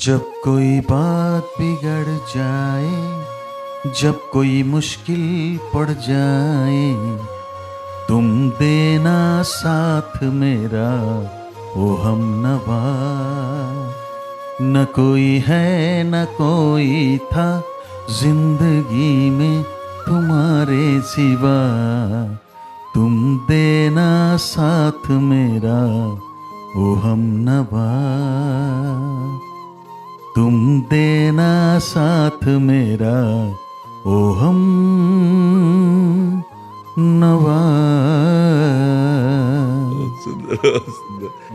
जब कोई बात बिगड़ जाए, जब कोई मुश्किल पड़ जाए, तुम देना साथ मेरा ओ हमनवा। न कोई है न कोई था जिंदगी में तुम्हारे सिवा, तुम देना साथ मेरा ओ हमनवा। तुम देना साथ मेरा ओ हम नवा।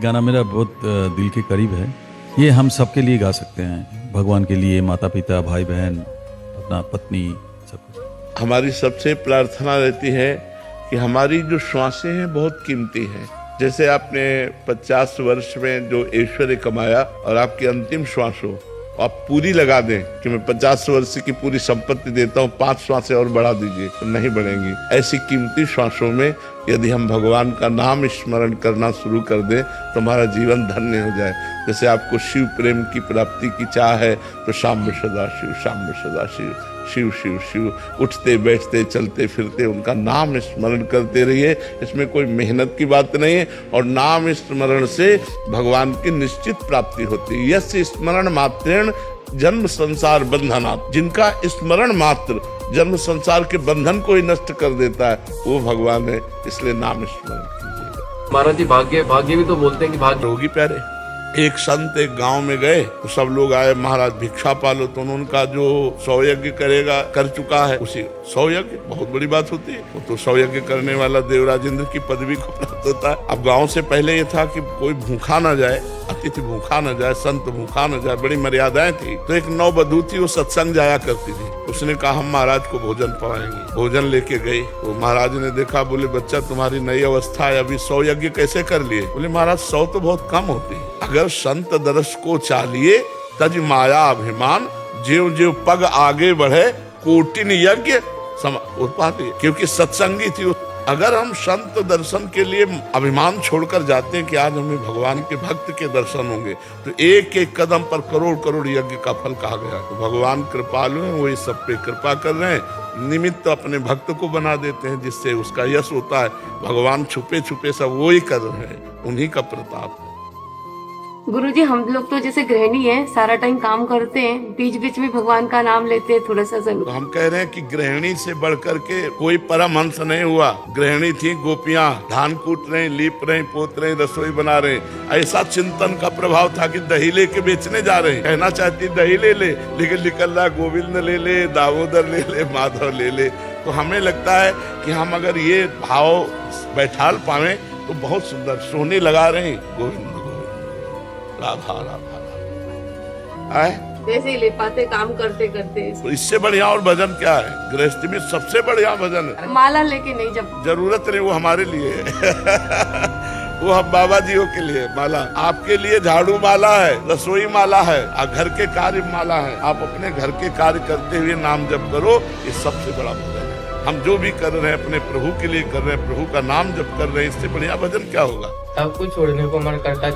गाना मेरा बहुत दिल के करीब है। ये हम सबके लिए गा सकते हैं, भगवान के लिए, माता पिता, भाई बहन, अपना पत्नी, सब कुछ। हमारी सबसे प्रार्थना रहती है कि हमारी जो श्वासें हैं बहुत कीमती हैं। जैसे आपने 50 वर्ष में जो ऐश्वर्य कमाया और आपकी अंतिम श्वास हो, आप पूरी लगा दें कि मैं 50 वर्ष की पूरी संपत्ति देता हूँ, 5 श्वासें और बढ़ा दीजिए, तो नहीं बढ़ेंगी। ऐसी कीमती श्वासों में यदि हम भगवान का नाम स्मरण करना शुरू कर दें तो हमारा जीवन धन्य हो जाए। जैसे आपको शिव प्रेम की प्राप्ति की चाह है तो शाम में सदा शिव, शाम में सदा शिव, शिव शिव शिव, उठते बैठते चलते फिरते उनका नाम स्मरण करते रहिए। इसमें कोई मेहनत की बात नहीं है और नाम स्मरण से भगवान की निश्चित प्राप्ति होती है। यस्य स्मरण मात्रेण जन्म संसार बंधनात्, जिनका स्मरण मात्र जन्म संसार के बंधन को ही नष्ट कर देता है वो भगवान है। इसलिए नाम स्मरण कीजिएगा। महाराज जी, भाग्य भी तो बोलते हैं कि भाग्य होगी प्यारे। एक संत एक गांव में गए तो सब लोग आए, महाराज भिक्षा पालो। तो उनका जो 100 यज्ञ करेगा कर चुका है, उसी 100 यज्ञ बहुत बड़ी बात होती है। वो तो 100 यज्ञ करने वाला देवराज इंद्र की पदवी को प्राप्त होता है। अब गांव से पहले ये था कि कोई भूखा ना जाए, अतिथि भूखा न जाए, संत भूखा न जाए, बड़ी मर्यादाएं थी। तो एक नववधू थी, वो सत्संग जाया करती थी। उसने कहा हम महाराज को भोजन पाएंगे। भोजन लेके गई, वो महाराज ने देखा, बोले बच्चा तुम्हारी नई अवस्था है, अभी 100 यज्ञ कैसे कर लिए? बोले महाराज 100 तो बहुत कम होती है। अगर संत दर्श को चालिए तज माया अभिमान, ज्यों ज्यों पग आगे बढ़े कोटिन यज्ञ पाती। क्योंकि सत्संगी थी। अगर हम संत दर्शन के लिए अभिमान छोड़कर जाते हैं कि आज हमें भगवान के भक्त के दर्शन होंगे, तो एक एक कदम पर करोड़ करोड़ यज्ञ का फल कहा गया। तो भगवान कृपालु हैं, वही सब पे कृपा कर रहे हैं। निमित्त अपने भक्त को बना देते हैं जिससे उसका यश होता है। भगवान छुपे छुपे सब वही कर रहे हैं, उन्हीं का प्रताप है। गुरुजी, हम लोग तो जैसे गृहिणी हैं, सारा टाइम काम करते हैं, बीच बीच में भगवान का नाम लेते हैं थोड़ा सा जरूर। तो हम कह रहे हैं कि गृहिणी से बढ़कर के कोई परमहंस नहीं हुआ। गृहिणी थी गोपियां, धान कूट रही, लीप रही, पोत रही, रसोई बना रही। ऐसा चिंतन का प्रभाव था कि दही लेके बेचने जा रहे, कहना चाहती दही ले ले, लेकिन निकल रहा गोविंद ले ले, दामोदर ले ले, माधव ले ले। तो हमें लगता है कि हम अगर ये भाव बैठाल पावे तो बहुत सुंदर। सोने लगा रहे गोविंद राधा राधा राधा, जैसे ही ले पाते काम करते करते। तो इससे बढ़िया और भजन क्या है? गृहस्थी में सबसे बढ़िया भजन है। माला लेके नहीं, जब जरूरत नहीं, वो हमारे लिए है। वो हम बाबा जियों के लिए माला। आपके लिए झाड़ू माला है, रसोई माला है, घर के कार्य माला है। आप अपने घर के कार्य करते हुए नाम जप करो, ये सबसे बड़ा भजन है। हम जो भी कर रहे हैं अपने प्रभु के लिए कर रहे हैं, प्रभु का नाम जप कर रहे हैं, इससे बढ़िया भजन क्या होगा? सब कुछ छोड़ने को मन करता है,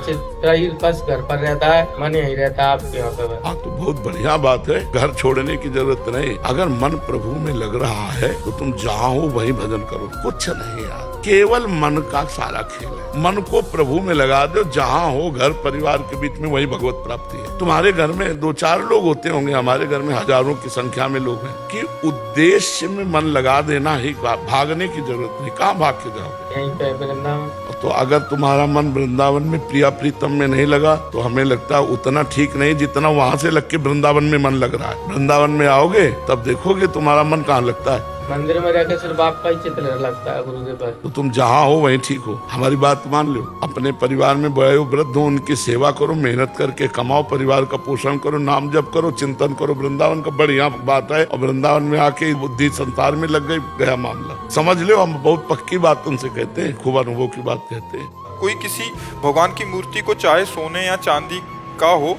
बस घर पर रहता है, मन यही रहता है आपके यहाँ पे। हाँ, तो बहुत बढ़िया बात है। घर छोड़ने की जरूरत नहीं। अगर मन प्रभु में लग रहा है तो तुम जहाँ हो वहीं भजन करो। कुछ नहीं यार, केवल मन का सारा खेल है। मन को प्रभु में लगा दो, जहाँ हो, घर परिवार के बीच में, वही भगवत प्राप्ति है। तुम्हारे घर में 2-4 लोग होते होंगे, हमारे घर में हजारों की संख्या में लोग हैं। कि उद्देश्य में मन लगा देना ही, भागने की जरूरत नहीं। कहाँ भाग के जाओगे? यहीं पे वृंदावन। तो अगर तुम्हारा मन वृंदावन में प्रिया प्रीतम में नहीं लगा तो हमें लगता है उतना ठीक नहीं जितना वहाँ से लग के वृंदावन में मन लग रहा है। वृंदावन में आओगे तब देखोगे तुम्हारा मन कहाँ लगता है। मंदिर में रहकर सिर्फ आपका ही चित्र लगता है गुरु के पास। तो तुम जहाँ हो वहीं ठीक हो। हमारी बात मान लो। अपने परिवार में बड़े वृद्ध हो, उनकी सेवा करो, मेहनत करके कमाओ, परिवार का पोषण करो, नाम जप करो, चिंतन करो। वृंदावन का बढ़िया बात है। और वृंदावन में आके बुद्धि संसार में लग गई, गया मामला। समझ लो, हम बहुत पक्की बात उनसे कहते हैं, खूब अनुभव की बात कहते हैं। कोई किसी भगवान की मूर्ति को चाहे सोने या चांदी का हो,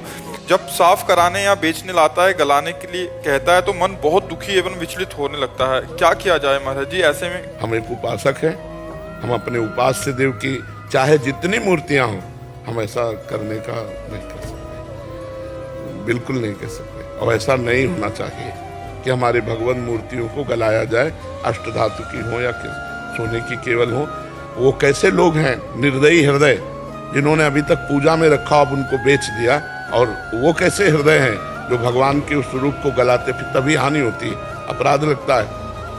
जब साफ कराने या बेचने लाता है, गलाने के लिए कहता है, तो मन बहुत दुखी एवं विचलित होने लगता है। क्या किया जाए महाराज जी ऐसे में? हम एक उपासक हैं, हम अपने उपास्य देव की चाहे जितनी मूर्तियां हों, हम ऐसा करने का नहीं कर सकते। बिल्कुल नहीं कह सकते। और ऐसा नहीं होना चाहिए कि हमारे भगवान मूर्तियों को गलाया जाए, अष्टधातु की हो या सोने की केवल हो। वो कैसे लोग हैं निर्दयी हृदय, जिन्होंने अभी तक पूजा में रखा अब उनको बेच दिया। और वो कैसे हृदय हैं जो भगवान के उस रूप को गलाते, फिर तभी हानि होती है, अपराध लगता है,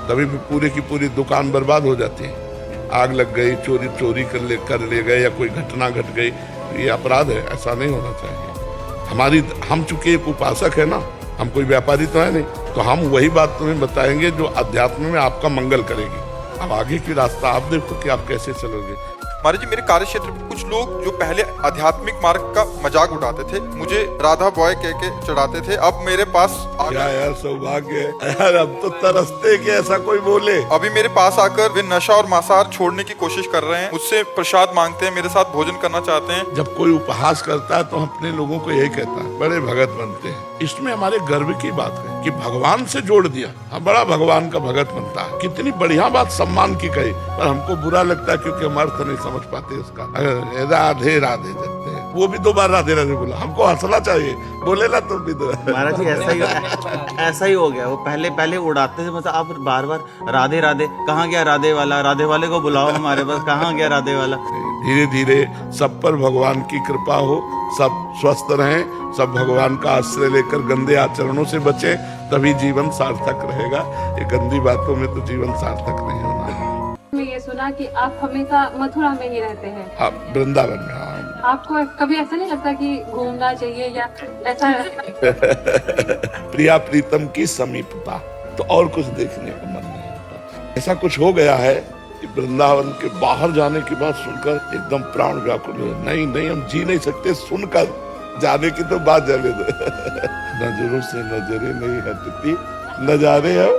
तभी भी पूरी की पूरी दुकान बर्बाद हो जाती है। आग लग गई, चोरी कर ले गए या कोई घटना घट गई, ये अपराध है, ऐसा नहीं होना चाहिए। हम चूंकि एक उपासक है ना, हम कोई व्यापारी तो है नहीं, तो हम वही बात तुम्हें बताएंगे जो अध्यात्म में आपका मंगल करेगी। अब आगे की रास्ता आप देखो कि आप कैसे चलोगे। महाराज जी, मेरे कार्य क्षेत्र में कुछ लोग जो पहले आध्यात्मिक मार्ग का मजाक उड़ाते थे, मुझे राधा बॉय कह के चढ़ाते थे, अब मेरे पास क्या यार सौभाग्य है यार, अब तो तरसते कि ऐसा कोई बोले। अभी मेरे पास आकर वे नशा और मांसाहार छोड़ने की कोशिश कर रहे हैं, मुझसे प्रसाद मांगते हैं, मेरे साथ भोजन करना चाहते हैं। जब कोई उपहास करता है तो अपने लोगों को यही कहता है, बड़े भगत बनते हैं। इसमें हमारे गर्व की बात है कि भगवान से जोड़ दिया, हम बड़ा भगवान का भगत बनता है। कितनी बढ़िया बात सम्मान की कही, पर हमको बुरा लगता है क्योंकि हम अर्थ नहीं समझ पाते उसका। राधे राधे जपते हैं, वो भी 2 बार राधे राधे बोला, हमको हंसना चाहिए, बोले ना तुम भी 2। महाराज जी ऐसा ही हो गया। वो पहले उड़ाते थे, मतलब आप बार बार राधे राधे, कहाँ गया राधे वाला, राधे वाले को बुलाओ हमारे पास, कहाँ गया राधे वाला। धीरे धीरे सब पर भगवान की कृपा हो, सब स्वस्थ रहें, सब भगवान का आश्रय लेकर गंदे आचरणों से बचें, तभी जीवन सार्थक रहेगा। ये गंदी बातों में तो जीवन सार्थक नहीं होना है। मैं ये सुना कि आप हमेशा मथुरा में ही रहते हैं। हाँ, वृंदावन में। हाँ, आपको कभी ऐसा नहीं लगता कि घूमना चाहिए या ऐसा? प्रिया प्रीतम की समीपता, तो और कुछ देखने का मन नहीं होता। ऐसा कुछ हो गया है कि वृंदावन के बाहर जाने की बात सुनकर एकदम प्राण व्याकुल हुए। नहीं हम जी नहीं सकते, सुनकर जाने की तो बात जाने दो। नजरों से नजरें नहीं हटती, नजारे हैं।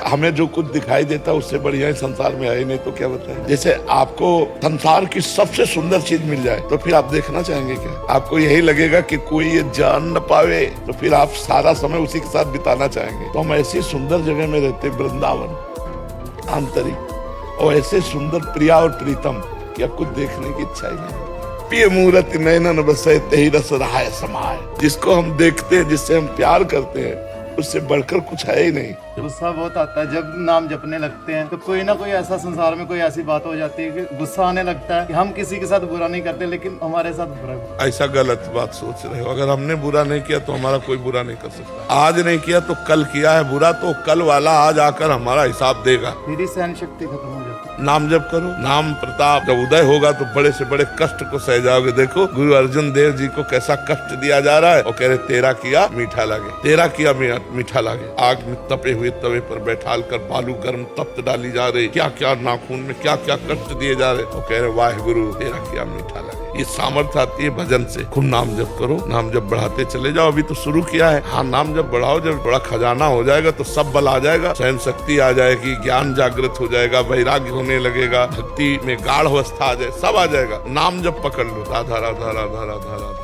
हमें जो कुछ दिखाई देता उससे बढ़िया ही संसार में है नहीं, तो क्या बताएं। जैसे आपको संसार की सबसे सुंदर चीज मिल जाए तो फिर आप देखना चाहेंगे क्या? आपको यही लगेगा कि कोई ये जान न पावे, तो फिर आप सारा समय उसी के साथ बिताना चाहेंगे। तो हम ऐसी सुंदर जगह में रहते, वृंदावन आंतरिक, और ऐसे सुंदर प्रिया और प्रीतम कि अब कुछ देखने की इच्छा ही नहीं। प्रिय मूर्ति नयनन बसे तेहि रस रहाय समाय, जिसको हम देखते हैं, जिससे हम प्यार करते हैं, उससे बढ़कर कुछ है ही नहीं। गुस्सा बहुत आता है जब नाम जपने लगते हैं, तो कोई ना कोई ऐसा संसार में कोई ऐसी बात हो जाती है कि गुस्सा आने लगता है कि हम किसी के साथ बुरा नहीं करते, लेकिन हमारे साथ बुरा। ऐसा गलत बात सोच रहे हो। अगर हमने बुरा नहीं किया तो हमारा कोई बुरा नहीं कर सकता। आज नहीं किया तो कल किया है बुरा, तो कल वाला आज आकर हमारा हिसाब देगा। मेरी सहन शक्ति खत्म हो जाती है। नाम जप करो, नाम प्रताप जब उदय होगा तो बड़े से बड़े कष्ट को सह जाओगे। देखो गुरु अर्जुन देव जी को कैसा कष्ट दिया जा रहा है, और कह रहे तेरा किया मीठा लगे, तेरा किया मीठा लगे। आग में तपे हुए तवे पर बैठाल कर बालू गर्म तप्त डाली जा रही, क्या क्या नाखून में क्या क्या कष्ट दिए जा रहे, और कह रहे वाहे गुरु तेरा किया मीठा लगे। ये सामर्थ्य आती है भजन से। खूब नाम जप करो, नाम जप बढ़ाते चले जाओ। अभी तो शुरू किया है। हाँ, नाम जप बढ़ाओ, जब बड़ा खजाना हो जाएगा तो सब बल आ जाएगा, सहन शक्ति आ जाएगी, ज्ञान जागृत हो जाएगा, वैराग्य होने लगेगा, भक्ति में गाढ़ अवस्था आ जाए, सब आ जाएगा। नाम जप पकड़ लो, राधा राधा राधा राधा राधा।